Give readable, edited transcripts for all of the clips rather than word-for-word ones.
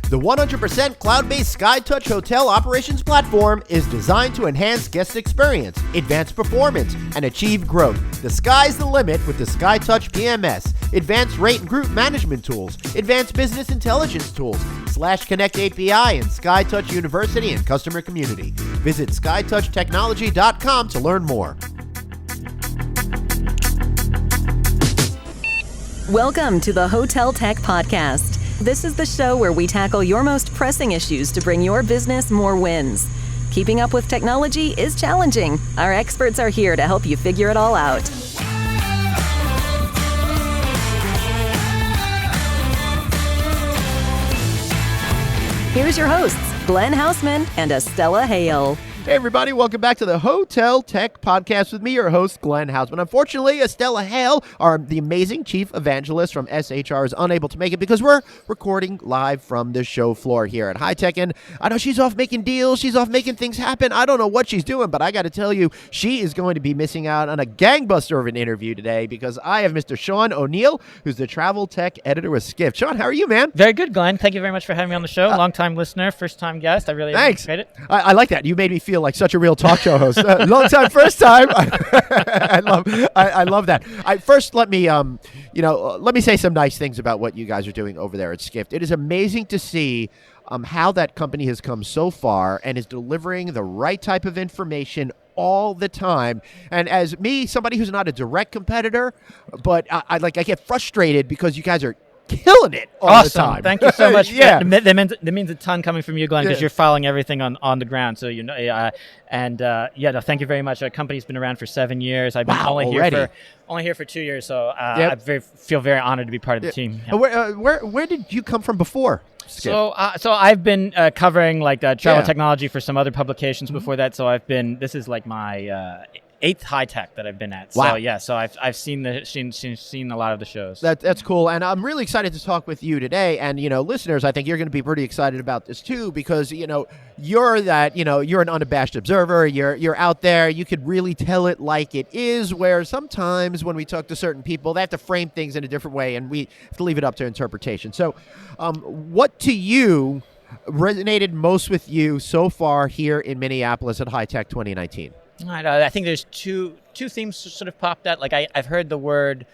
The 100% cloud-based SkyTouch hotel operations platform is designed to enhance guest experience, advance performance, and achieve growth. The sky's the limit with the SkyTouch PMS, advanced rate and group management tools, advanced business intelligence tools, /Connect API, and SkyTouch University and customer community. Visit skytouchtechnology.com to learn more. Welcome to the Hotel Tech Podcast. This is the show where we tackle your most pressing issues to bring your business more wins. Keeping up with technology is challenging. Our experts are here to help you figure it all out. Here's your hosts, Glenn Houseman and Estella Hale. Hey everybody, welcome back to the Hotel Tech Podcast with me, your host, Glenn Houseman. Unfortunately, Estella Hale, the amazing chief evangelist from SHR, is unable to make it because we're recording live from the show floor here at HITEC. And I know she's off making deals, she's off making things happen. I don't know what she's doing, but I got to tell you, she is going to be missing out on a gangbuster of an interview today because I have Mr. Sean O'Neill, who's the travel tech editor with Skift. Sean, how are you, man? Very good, Glenn. Thank you very much for having me on the show. Long-time listener, first-time guest. I really appreciate it. I like that. You made me feel like such a real talk show host. Long time, first time. I love that. First, let me say some nice things about what you guys are doing over there at Skift. It is amazing to see how that company has come so far and is delivering the right type of information all the time. And as me, somebody who's not a direct competitor, but I get frustrated because you guys are killing it all the time. Thank you so much. Yeah. That means a ton coming from you, Glenn, because you're following everything on the ground. So thank you very much. Our company's been around for 7 years. I've been only here for 2 years. So I feel very honored to be part of the team. Yeah. Where did you come from before? So I've been covering travel technology for some other publications before that. So this is like my 8th HITEC that I've been at. Wow. So I've seen a lot of the shows. That's cool, and I'm really excited to talk with you today. And listeners, I think you're going to be pretty excited about this too, because you're an unabashed observer. You're out there. You could really tell it like it is. Where sometimes when we talk to certain people, they have to frame things in a different way, and we have to leave it up to interpretation. So, what to you resonated most with you so far here in Minneapolis at HITEC 2019? I think there's two themes sort of popped out. Like I've heard the word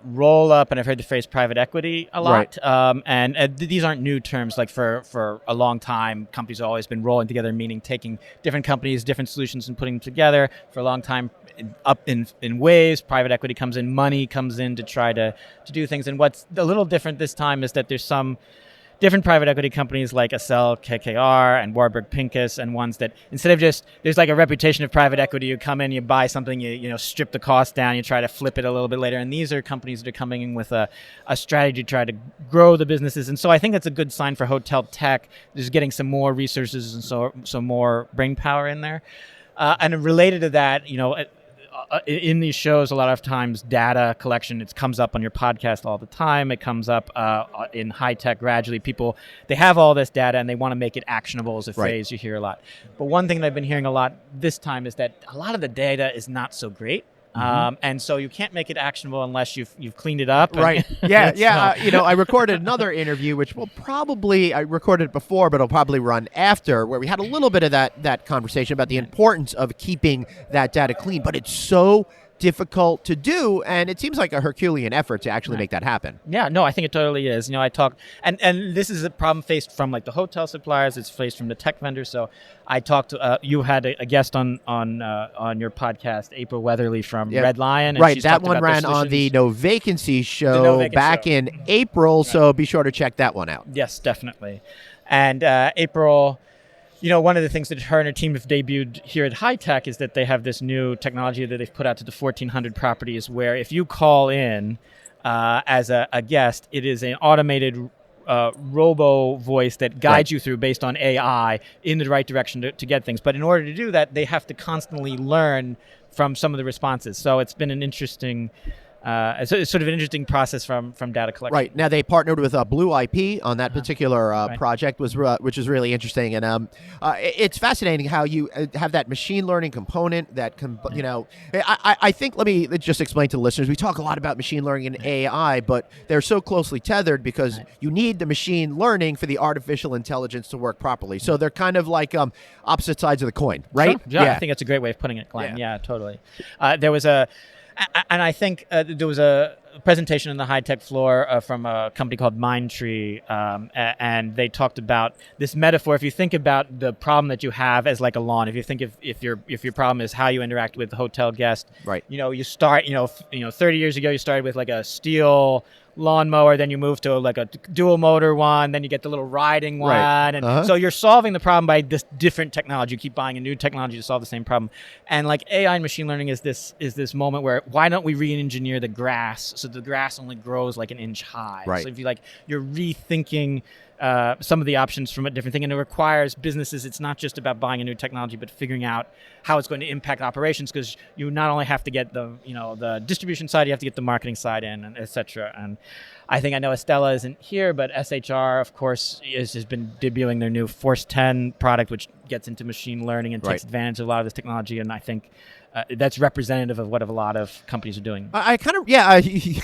roll up, and I've heard the phrase private equity a lot. Right. And these aren't new terms. Like for a long time, companies have always been rolling together, meaning taking different companies, different solutions, and putting them together. For a long time, up in waves, private equity comes in, money comes in to try to do things. And what's a little different this time is that there's some different private equity companies like Accel, KKR, and Warburg Pincus, and ones that instead of just, there's like a reputation of private equity, you come in, you buy something, you strip the cost down, you try to flip it a little bit later. And these are companies that are coming in with a strategy to try to grow the businesses. And so I think that's a good sign for hotel tech, just getting some more resources and so more brain power in there. And related to that, in these shows, a lot of times data collection, it comes up on your podcast all the time. It comes up in HITEC gradually. People, they have all this data and they want to make it actionable is a phrase you hear a lot. But one thing that I've been hearing a lot this time is that a lot of the data is not so great. And so you can't make it actionable unless you've cleaned it up. Right. Yeah. I recorded another interview, which I recorded it before, but it'll probably run after, where we had a little bit of that conversation about the importance of keeping that data clean. But it's so difficult to do, and it seems like a Herculean effort to actually make that happen. Yeah, no, I think it totally is. I talked, and this is a problem faced from like the hotel suppliers, it's faced from the tech vendors. So I talked to, you had a guest on your podcast, April Weatherly from Red Lion. And right, that one ran on the No Vacancy show back in April, so be sure to check that one out. Yes, definitely. And April, one of the things that her and her team have debuted here at HITEC is that they have this new technology that they've put out to the 1,400 properties, where if you call in as a guest, it is an automated robo voice that guides you through based on AI in the right direction to get things. But in order to do that, they have to constantly learn from some of the responses. So it's been an interesting it's sort of an interesting process from data collection. Right. Now, they partnered with Blue IP on that particular project, which is really interesting. And it's fascinating how you have that machine learning component that, I think, let me just explain to the listeners, we talk a lot about machine learning and AI, but they're so closely tethered because you need the machine learning for the artificial intelligence to work properly. So they're kind of like opposite sides of the coin, right? Sure. Yeah, I think that's a great way of putting it, Glenn. Yeah, totally. I think there was a presentation on the HITEC floor from a company called Mindtree, and they talked about this metaphor. If you think about the problem that you have as like a lawn, if you think if your problem is how you interact with the hotel guest, right? You start, 30 years ago you started with like a steel lawnmower, then you move to like a dual motor one, then you get the little riding one, and so you're solving the problem by this different technology. You keep buying a new technology to solve the same problem, and like AI and machine learning is this moment where why don't we re-engineer the grass so the grass only grows like an inch high? Right. So if you're rethinking some of the options from a different thing, and it requires businesses. It's not just about buying a new technology, but figuring out how it's going to impact operations, because you not only have to get the distribution side, you have to get the marketing side in, and et cetera. And I know Estella isn't here, but SHR, of course, has been debuting their new Force 10 product, which gets into machine learning and takes advantage of a lot of this technology. And I think that's representative of what a lot of companies are doing.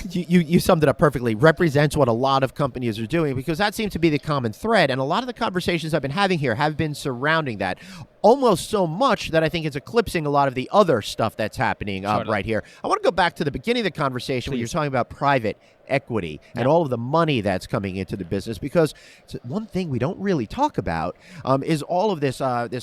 You summed it up perfectly. Represents what a lot of companies are doing, because that seems to be the common thread. And a lot of the conversations I've been having here have been surrounding that, almost so much that I think it's eclipsing a lot of the other stuff that's happening right here. I want to go back to the beginning of the conversation when you're talking about private equity and all of the money that's coming into the business, because one thing we don't really talk about is all of this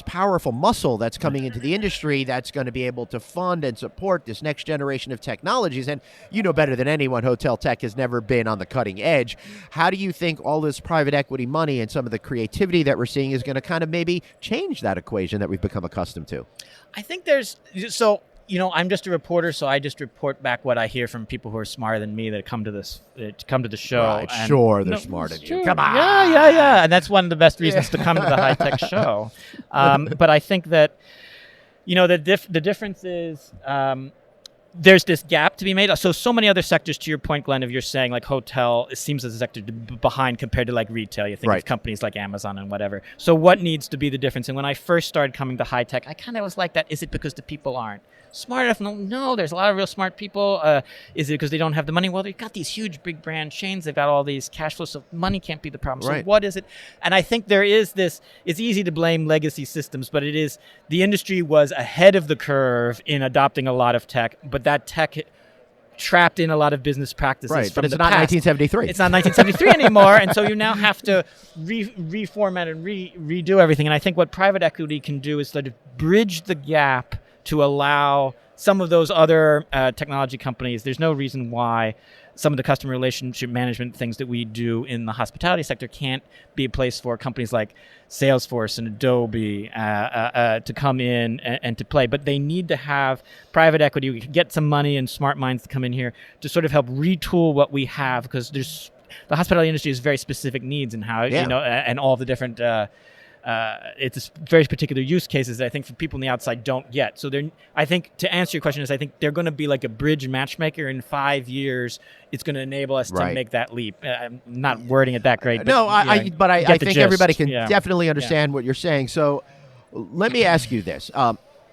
powerful muscle that's coming into the industry that's going to be able to fund and support this next generation of technologies. And you know better than anyone, hotel tech has never been on the cutting edge. How do you think all this private equity money and some of the creativity that we're seeing is going to kind of maybe change that equation that we've become accustomed to? I think I'm just a reporter, so I just report back what I hear from people who are smarter than me that come to the show. Right, sure, they're smarter than you. Come on. Yeah. And that's one of the best reasons to come to the HITEC show. But I think that, the difference is there's this gap to be made. So many other sectors, to your point, Glenn, if you're saying like hotel, it seems as a sector behind compared to like retail. You think of companies like Amazon and whatever. So what needs to be the difference? And when I first started coming to HITEC, I kind of was like that. Is it because the people aren't smart enough? No, there's a lot of real smart people. Is it because they don't have the money? Well, they've got these huge big brand chains. They've got all these cash flows, so money can't be the problem. So what is it? And I think there is this, it's easy to blame legacy systems, but it is, the industry was ahead of the curve in adopting a lot of tech, but that tech trapped in a lot of business practices. Right, from but it's the not past. 1973. It's not 1973 anymore, and so you now have to reformat and redo everything. And I think what private equity can do is sort of bridge the gap to allow some of those other technology companies. There's no reason why some of the customer relationship management things that we do in the hospitality sector can't be a place for companies like Salesforce and Adobe to come in and to play. But they need to have private equity. We can get some money and smart minds to come in here to sort of help retool what we have, because the hospitality industry has very specific needs and how, and all the different it's very particular use cases that I think for people on the outside don't get. So I think, to answer your question, I think they're going to be like a bridge matchmaker. In 5 years, it's going to enable us to make that leap. I'm not wording it that great. No, I think everybody can definitely understand what you're saying. So let me ask you this.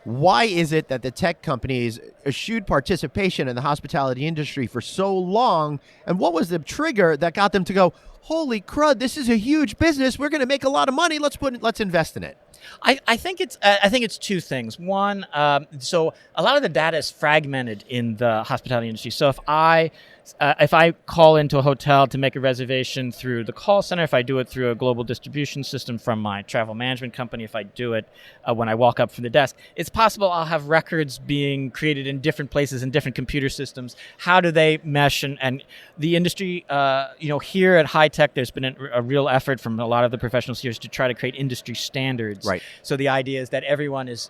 Why is it that the tech companies eschewed participation in the hospitality industry for so long? And what was the trigger that got them to go, holy crud, this is a huge business. We're going to make a lot of money. Let's invest in it. I think it's two things. One, so a lot of the data is fragmented in the hospitality industry. So if I call into a hotel to make a reservation through the call center, if I do it through a global distribution system from my travel management company, if I do it when I walk up from the desk, it's possible I'll have records being created in different places in different computer systems. How do they mesh? And the industry, here at HITEC, there's been a real effort from a lot of the professionals here to try to create industry standards. Right. So the idea is that everyone is,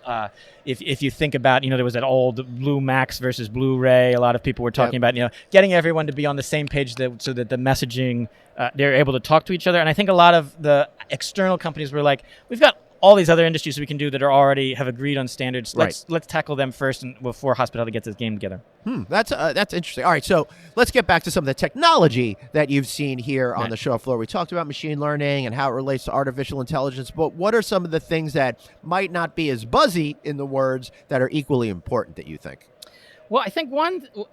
if you think about, there was that old Blue Max versus Blu-ray. A lot of people were talking about, getting everyone to be on the same page so that the messaging, they're able to talk to each other. And I think a lot of the external companies were like, we've got all these other industries we can do that are already have agreed on standards. Right. Let's tackle them first, and before hospitality gets its game together. That's interesting. All right, so let's get back to some of the technology that you've seen here on the show floor. We talked about machine learning and how it relates to artificial intelligence, but what are some of the things that might not be as buzzy in the words that are equally important that you think? Well, I think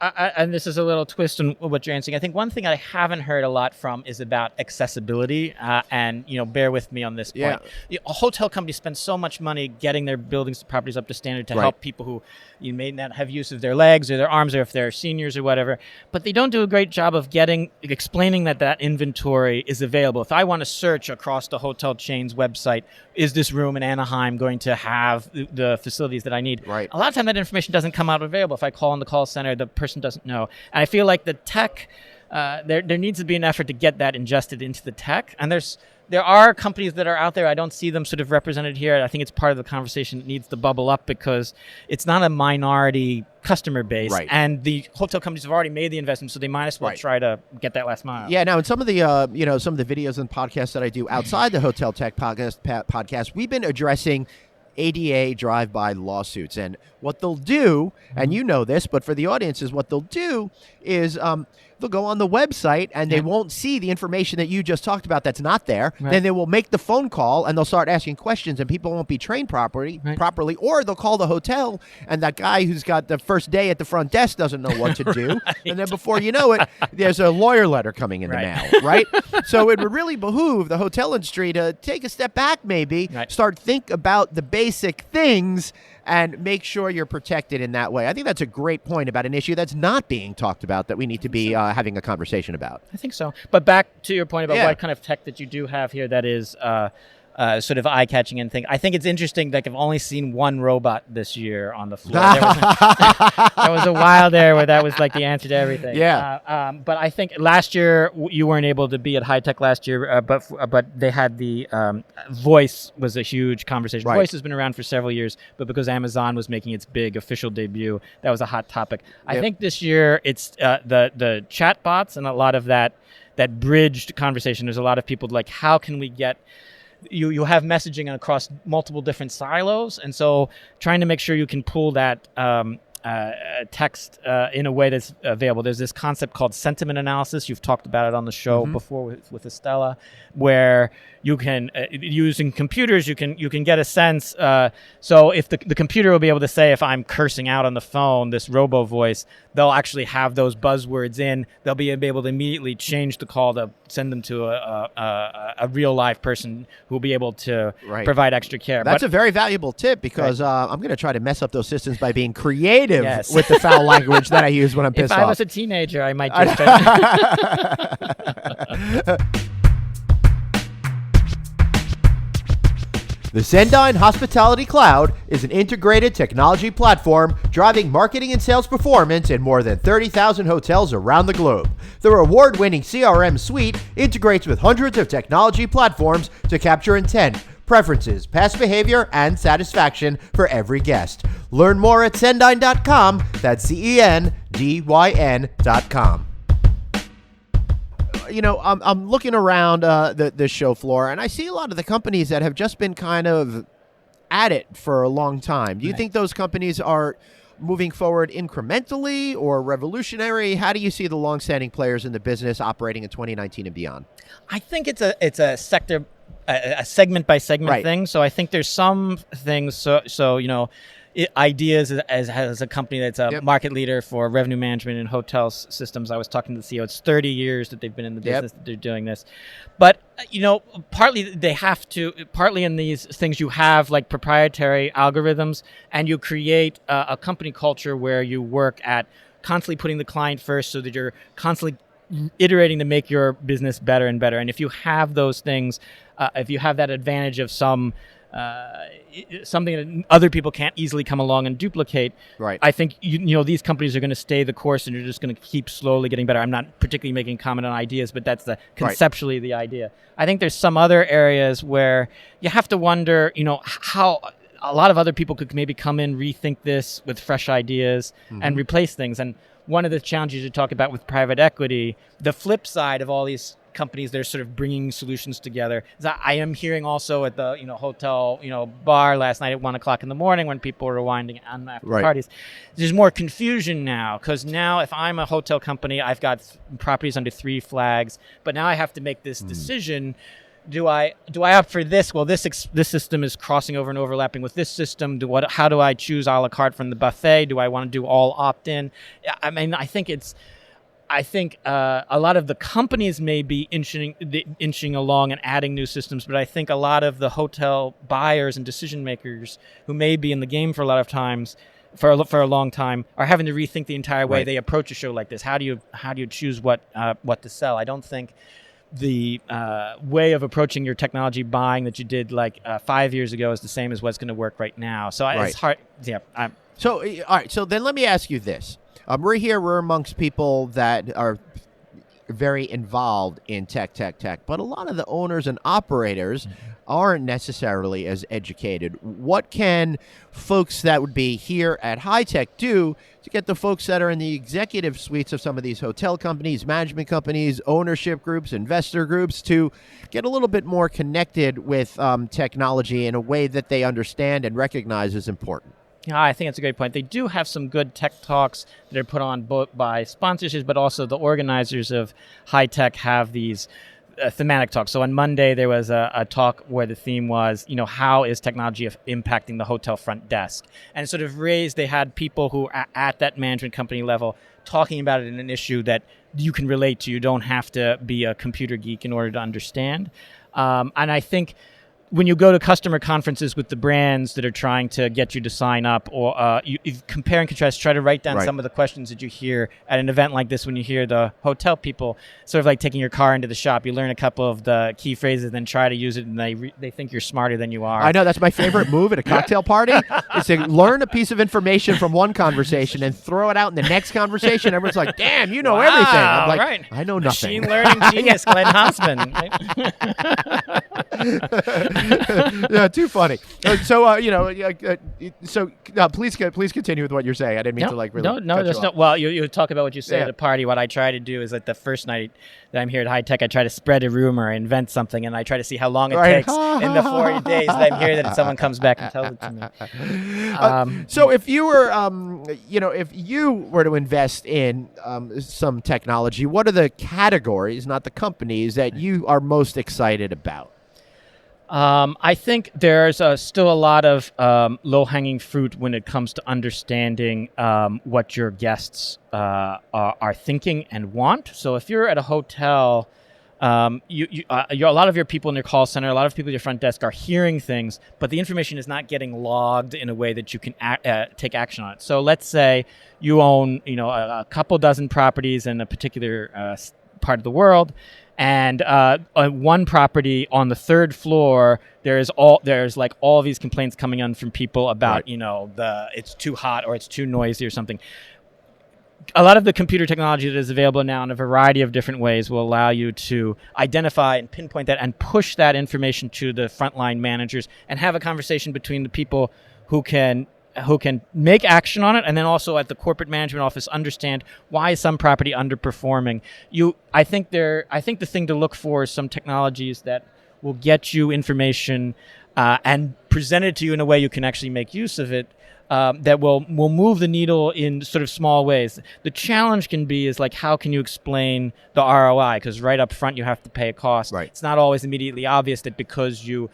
and this is a little twist on what you're answering. I think one thing I haven't heard a lot from is about accessibility, and bear with me on this point. A hotel company spends so much money getting their buildings, properties up to standard to help people who may not have use of their legs or their arms, or if they're seniors or whatever. But they don't do a great job of explaining that inventory is available. If I want to search across the hotel chain's website, is this room in Anaheim going to have the facilities that I need? Right. A lot of time that information doesn't come out available. If I call in the call center, the person doesn't know. And I feel like the tech, there needs to be an effort to get that ingested into the tech. And there are companies that are out there. I don't see them sort of represented here. I think it's part of the conversation that needs to bubble up, because it's not a minority customer base. Right. And the hotel companies have already made the investment, so they might as well try to get that last mile. Yeah, now in some of the some of the videos and podcasts that I do outside the Hotel Tech podcast, we've been addressing ADA drive-by lawsuits. And what they'll do, and you know this, but for the audiences, what they'll do is they'll go on the website and they won't see the information that you just talked about that's not there. Right. Then they will make the phone call and they'll start asking questions, and people won't be trained properly, or they'll call the hotel and that guy who's got the first day at the front desk doesn't know what to do. And then before you know it, there's a lawyer letter coming in the mail, right? So it would really behoove the hotel industry to take a step back, maybe, think about the basic things and make sure you're protected in that way. I think that's a great point about an issue that's not being talked about that we need to be having a conversation about. I think so. But back to your point about what kind of tech that you do have here that is sort of eye-catching and thing. I think it's interesting that I've only seen one robot this year on the floor. There was a while there where that was like the answer to everything. Yeah. But I think last year you weren't able to be at HITEC last year, but they had the voice was a huge conversation. Voice has been around for several years, but because Amazon was making its big official debut, that was a hot topic. I think this year it's the chatbots and a lot of that bridged conversation. There's a lot of people like, how can we get you have messaging across multiple different silos, and so trying to make sure you can pull that text in a way that's available. There's this concept called sentiment analysis. You've talked about it on the show before with Estella, where you can using computers you can get a sense. So if the computer will be able to say, if I'm cursing out on the phone, this robo voice, they'll actually have those buzzwords in. They'll be able to immediately change the call to send them to a real live person who will be able to provide extra care. That's a very valuable tip, because I'm going to try to mess up those systems by being creative with the foul language that I use when I'm pissed off. If I was a teenager, I might just The Endyn Hospitality Cloud is an integrated technology platform driving marketing and sales performance in more than 30,000 hotels around the globe. The award-winning CRM suite integrates with hundreds of technology platforms to capture intent, preferences, past behavior, and satisfaction for every guest. Learn more at Endyn.com. That's CENDYN.com. I'm looking around the show floor, and I see a lot of the companies that have just been kind of at it for a long time. Do you think those companies are moving forward incrementally or revolutionary? How do you see the longstanding players in the business operating in 2019 and beyond? I think it's a sector, a segment by segment thing. So I think there's some things. So Ideas as a company that's a market leader for revenue management and hotel systems. I was talking to the CEO. It's 30 years that they've been in the business that they're doing this. But, partly in these things you have like proprietary algorithms, and you create a company culture where you work at constantly putting the client first, so that you're constantly iterating to make your business better and better. And if you have those things, if you have that advantage of something that other people can't easily come along and duplicate, I think these companies are going to stay the course, and you're just going to keep slowly getting better. I'm not particularly making a comment on ideas, but that's conceptually the idea. I think there's some other areas where you have to wonder, how a lot of other people could maybe come in, rethink this with fresh ideas and replace things. And one of the challenges you talk about with private equity, the flip side of all these companies that are sort of bringing solutions together. I am hearing also at the hotel bar last night at 1:00 in the morning when people were winding on after parties. There's more confusion now because now if I'm a hotel company, I've got properties under 3 flags, but now I have to make this decision. Do I opt for this? Well, this system is crossing over and overlapping with this system. How do I choose a la carte from the buffet? Do I want to do all opt-in? I mean, I think a lot of the companies may be inching along and adding new systems, but I think a lot of the hotel buyers and decision makers who may be in the game for a lot of times, for a long time, are having to rethink the entire way they approach a show like this. How do you choose what to sell? I don't think the way of approaching your technology buying that you did 5 years ago is the same as what's going to work right now. So it's hard. Yeah. So all right. So then let me ask you this. We're amongst people that are very involved in tech, but a lot of the owners and operators aren't necessarily as educated. What can folks that would be here at HITEC do to get the folks that are in the executive suites of some of these hotel companies, management companies, ownership groups, investor groups to get a little bit more connected with technology in a way that they understand and recognize is important? Yeah, I think that's a great point. They do have some good tech talks that are put on both by sponsors, but also the organizers of HITEC have these thematic talks. So on Monday, there was a talk where the theme was, how is technology impacting the hotel front desk? And sort of they had people who are at that management company level talking about it in an issue that you can relate to. You don't have to be a computer geek in order to understand. And I think when you go to customer conferences with the brands that are trying to get you to sign up, or you compare and contrast, try to write down some of the questions that you hear at an event like this when you hear the hotel people, sort of like taking your car into the shop. You learn a couple of the key phrases, then try to use it, and they think you're smarter than you are. I know, that's my favorite move at a cocktail party, is to learn a piece of information from one conversation and throw it out in the next conversation. Everyone's like, damn, you know everything. I'm like, I know nothing. Machine learning genius, Glenn Hansman. Yeah, too funny. So please continue with what you're saying. I didn't mean to really. No. There's no. Well, you talk about what you say at a party. What I try to do is the first night that I'm here at HITEC, I try to spread a rumor, invent something, and I try to see how long it takes in the 40 days that I'm here that someone comes back and tells it to me. So if you were, if you were to invest in some technology, what are the categories, not the companies, that you are most excited about? I think there's still a lot of low-hanging fruit when it comes to understanding what your guests are thinking and want. So if you're at a hotel, a lot of your people in your call center, a lot of people at your front desk are hearing things, but the information is not getting logged in a way that you can take action on it. So let's say you own, a couple dozen properties in a particular part of the world. And on one property on the 3rd floor, there's all these complaints coming in from people about it's too hot or it's too noisy or something. A lot of the computer technology that is available now in a variety of different ways will allow you to identify and pinpoint that and push that information to the frontline managers and have a conversation between the people who can make action on it, and then also at the corporate management office understand why is some property underperforming. I think the thing to look for is some technologies that will get you information and present it to you in a way you can actually make use of it. That will move the needle in sort of small ways. The challenge can be is how can you explain the ROI? Because right up front you have to pay a cost. Right. It's not always immediately obvious that because you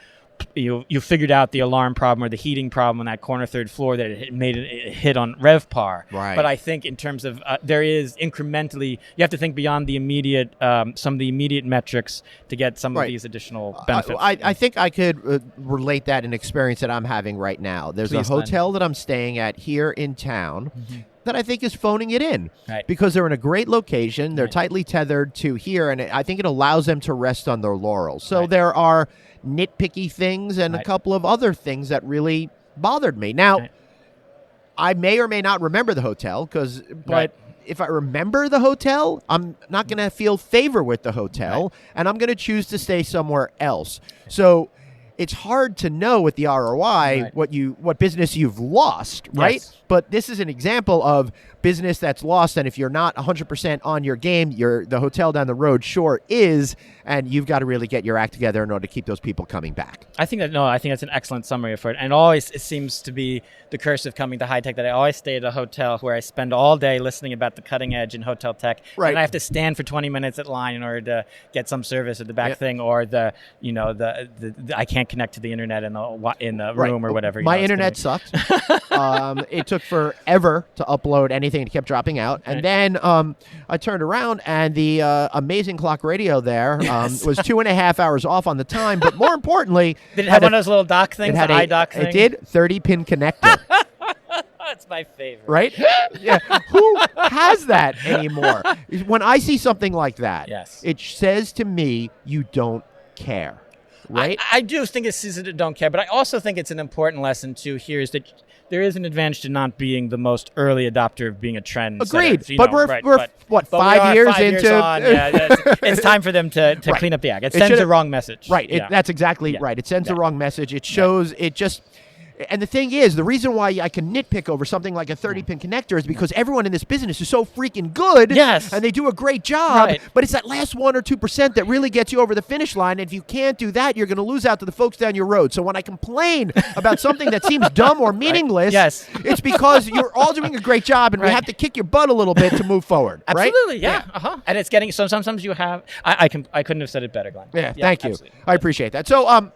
figured out the alarm problem or the heating problem on that corner 3rd floor that it made it hit on RevPAR. Right. But I think in terms of there is incrementally, you have to think beyond the immediate, some of the immediate metrics to get some of these additional benefits. I think I could relate that in experience that I'm having right now. There's a hotel that I'm staying at here in town. Mm-hmm. That I think is phoning it in because they're in a great location. They're tightly tethered to here, and I think it allows them to rest on their laurels. So there are nitpicky things and a couple of other things that really bothered me. Now, I may or may not remember the hotel, but if I remember the hotel, I'm not going to feel favor with the hotel, and I'm going to choose to stay somewhere else. So it's hard to know with the ROI what business you've lost, right? Yes. But this is an example of business that's lost, and if you're not 100% on your game, the hotel down the road sure is, and you've got to really get your act together in order to keep those people coming back. I think that's an excellent summary for it. And always it seems to be the curse of coming to HITEC that I always stay at a hotel where I spend all day listening about the cutting edge in hotel tech, Right. and I have to stand for 20 minutes at line in order to get some service at the back thing, or the I can't connect to the internet in the room or whatever. My internet sucked. It took forever to upload anything. It kept dropping out. And then I turned around, and the amazing clock radio there was 2.5 hours off on the time. But more importantly, did it have one of those little dock things, the iDock thing? It did. 30-pin connector. That's my favorite. Right? Yeah. Who has that anymore? When I see something like that, it says to me, you don't care. Right? I do think it's seasoned to don't care, but I also think it's an important lesson too here is that there is an advantage to not being the most early adopter of being a trend. Agreed. Setter, but we're what, 5 years into? On. It's time for them to clean up the act. It sends the wrong message. Right. That's exactly right. It sends the wrong message. It shows it just. And the thing is, the reason why I can nitpick over something like a 30-pin connector is because everyone in this business is so freaking good. Yes. And they do a great job. Right. But it's that last 1 or 2% that really gets you over the finish line. And if you can't do that, you're going to lose out to the folks down your road. So when I complain about something that seems dumb or meaningless, it's because you're all doing a great job, and we have to kick your butt a little bit to move forward. Absolutely, yeah. And it's getting, so sometimes you have, I couldn't have said it better, Glenn. Yeah, thank you. Absolutely. I appreciate that. So,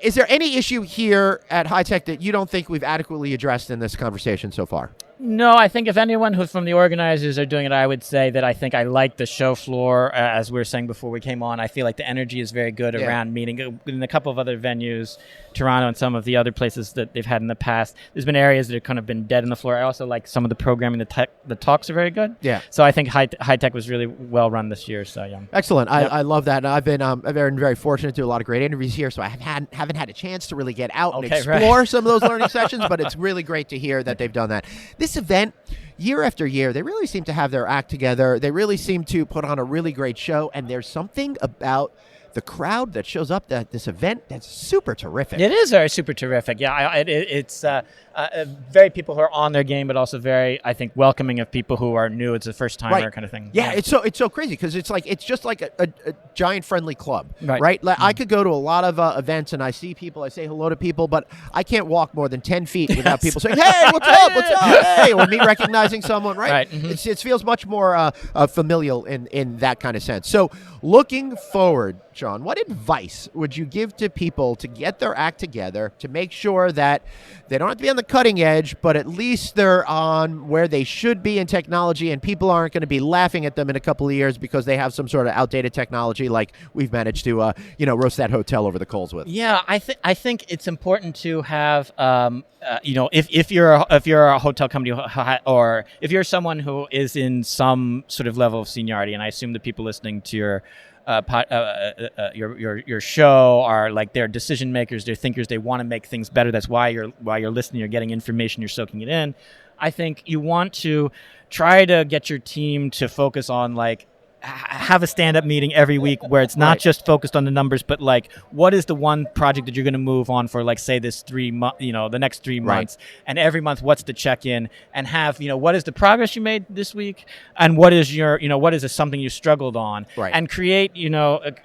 is there any issue here at HITEC that you don't think we've adequately addressed in this conversation so far? No, I think if anyone who's from the organizers are doing it, I would say that I think I like the show floor. As we were saying before we came on, I feel like the energy is very good around meeting. In a couple of other venues, Toronto and some of the other places that they've had in the past, there's been areas that have kind of been dead on the floor. I also like some of the programming. The talks are very good. Yeah. So I think HITEC was really well run this year. So yeah. Excellent. Yep. I love that. And I've been very fortunate to do a lot of great interviews here, so I haven't had a chance to really get out and explore some of those learning sessions, but it's really great to hear that they've done that. This event, year after year, they really seem to have their act together. They really seem to put on a really great show, and there's something about the crowd that shows up at this event that's super terrific. It is very super terrific. Yeah, it's very people who are on their game, but also very, I think, welcoming of people who are new. It's a first timer kind of thing. Yeah, it's so crazy because it's just like a giant friendly club, right? Like, I could go to a lot of events and I see people, I say hello to people, but I can't walk more than 10 feet without people saying, "Hey, what's up? Hey," or me recognizing someone, right? Mm-hmm. It feels much more familial in that kind of sense. So, looking forward, Sean, what advice would you give to people to get their act together to make sure that they don't have to be on the cutting edge, but at least they're on where they should be in technology, and people aren't going to be laughing at them in a couple of years because they have some sort of outdated technology like we've managed to roast that hotel over the coals with? Yeah, I think it's important to have if you're a hotel company or if you're someone who is in some sort of level of seniority, and I assume the people listening to your show are like they're decision makers, they're thinkers, they want to make things better. That's why you're listening, you're getting information, you're soaking it in. I think you want to try to get your team to focus on have a stand-up meeting every week where it's not just focused on the numbers, but what is the one project that you're going to move on for, say this the next 3 months, and every month what's the check-in, and have what is the progress you made this week, and what is what is something you struggled on, and create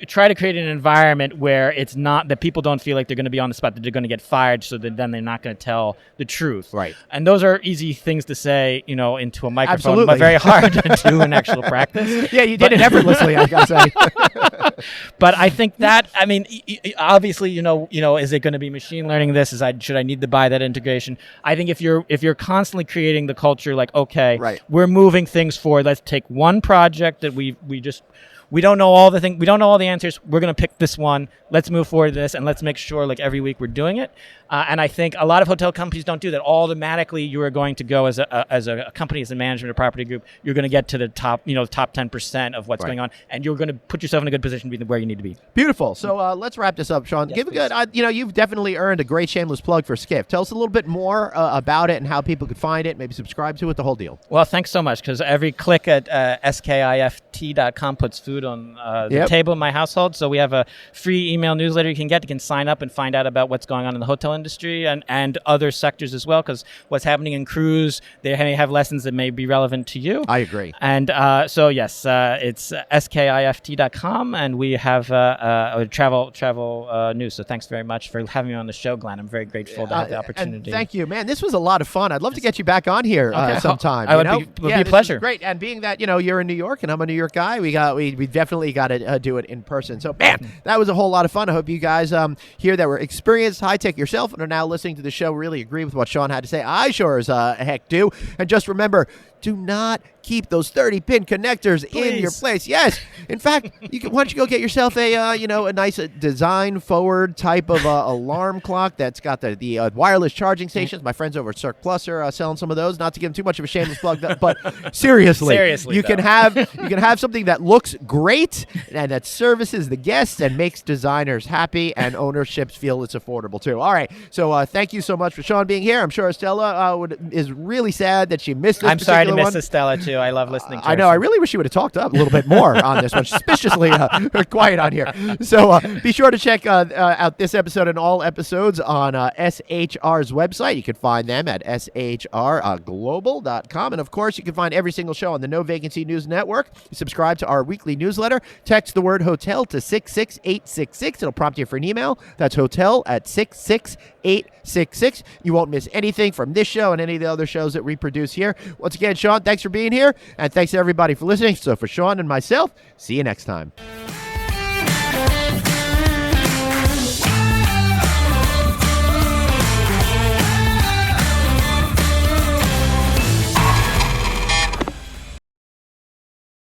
try to create an environment where it's not that people don't feel like they're going to be on the spot, that they're going to get fired, so that then they're not going to tell the truth. And those are easy things to say into a microphone, but very hard to do in actual practice. Yeah, you did it effortlessly, I gotta say. But I think that, obviously, is it going to be machine learning this? Should I need to buy that integration? I think if you're constantly creating the culture, we're moving things forward. Let's take one project that we don't know all the things, we don't know all the answers. We're going to pick this one. Let's move forward to this, and let's make sure every week we're doing it. And I think a lot of hotel companies don't do that. Automatically, you are going to go as a company, as a management or property group. You're going to get to the top 10% of what's going on, and you're going to put yourself in a good position to be where you need to be. Beautiful. So let's wrap this up, Sean. Give a good. You've definitely earned a great shameless plug for Skift. Tell us a little bit more about it and how people could find it. Maybe subscribe to it. The whole deal. Well, thanks so much, because every click at skift.com puts food food on the table in my household. So we have a free email newsletter you can get. You can sign up and find out about what's going on in the hotel industry and other sectors as well, because what's happening in cruise, they may have lessons that may be relevant to you. I agree. And so yes, it's skift.com, and we have a travel news. So thanks very much for having me on the show, Glenn. I'm very grateful to have the opportunity. Thank you, man. This was a lot of fun. I'd love to get you back on here sometime. It would be a pleasure. Great. And being that you're in New York and I'm a New York guy, we definitely got to do it in person. So man, that was a whole lot of fun. I hope you guys here that were experienced high tech yourself and are now listening to the show really agree with what Sean had to say. I sure as heck do. And just remember, do not keep those 30-pin connectors in your place. Yes. In fact, why don't you go get yourself a nice design-forward type of alarm clock that's got the wireless charging stations. My friends over at Cirque Plus are selling some of those. Not to give them too much of a shameless plug, but seriously, you can have something that looks great and that services the guests and makes designers happy, and ownerships feel it's affordable too. All right. So thank you so much for Sean being here. I'm sure Estella is really sad that she missed this. I'm sorry to miss Estella too. I love listening to her. I know. I really wish you would have talked up a little bit more on this one. Suspiciously quiet on here. So be sure to check out this episode and all episodes on SHR's website. You can find them at shrglobal.com. And, of course, you can find every single show on the No Vacancy News Network. Subscribe to our weekly newsletter. Text the word hotel to 66866. It'll prompt you for an email. That's hotel at 66866. You won't miss anything from this show and any of the other shows that we produce here. Once again, Sean, thanks for being here, and thanks to everybody for listening. So for Sean and myself, see you next time.